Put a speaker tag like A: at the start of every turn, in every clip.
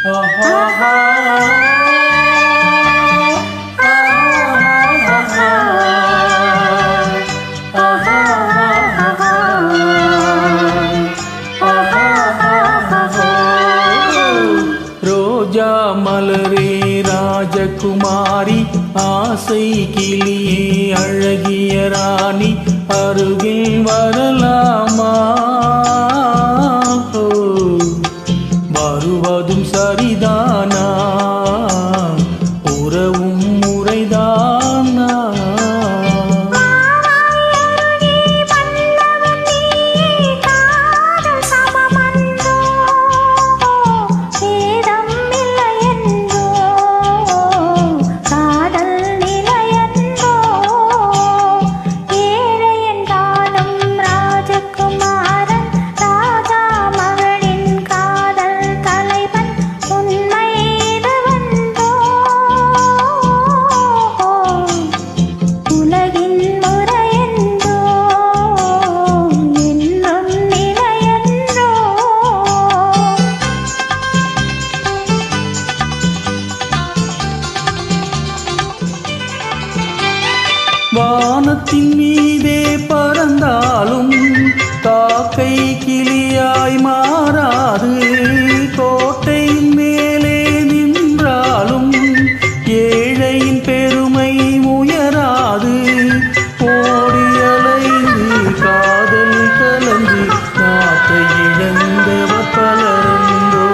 A: ரோஜா மலரே ராஜகுமாரி, ஆசை கிளியே அழகிய ராணி, அருகில் வரலாமா? வருவதும் சரிதானா? உறவும் முறைதானா? வானத்தின் மீதே பறந்தாலும் காக்கை கிளியாய் மாறாது, கோட்டையின் மேலே நின்றாலும் ஏழையின் பெருமை உயராது. ஓடி அலைந்து காதல் கலந்து நாட்டை இழந்தவர் பலருந்தோ.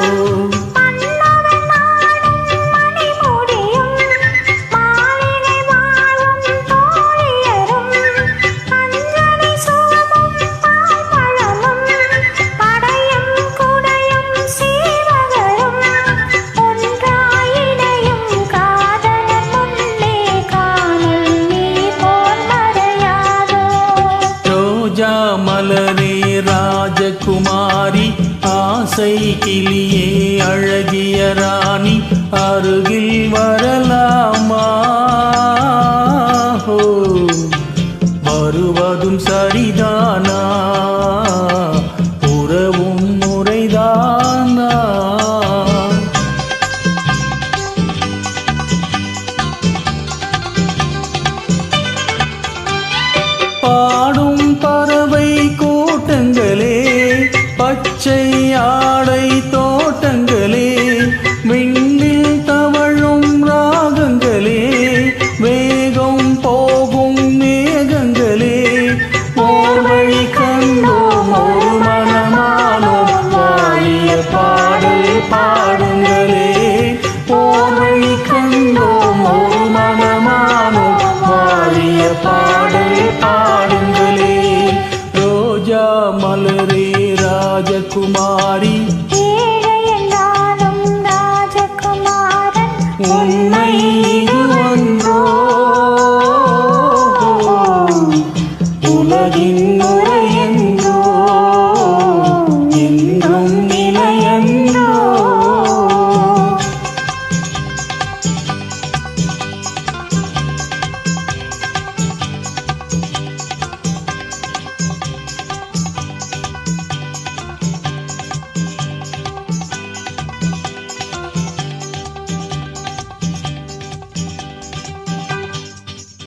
A: ரோஜா மலரே ராஜகுமாரி, ஆசை கிளியே அழகிய ராணி, அருகில் வரலாமா? வருவதும் சரிதானா? உறவும் முறைதானா? பாடும் பறவை கூட்டங்களே, பச்சை ஆடை தோட்டங்களே, விண்ணில் தவழும் ராகங்களே, வேகம் போகும் மேகங்களே, ஓர் வழி கண்டோம் ஒரு மனமானோம், வாழிய பாடல் பாடுங்களே. ஓர் வழி கண்டோம் ஒரு மனமானோம், வாழிய பாடல் பாடுங்களே. ரோஜா மலரே ராஜகுமாரி,
B: ஏழையென்றாலும் ராஜகுமாரன்,
A: உண்மை இது ஒன்றோ? உலகின் முறை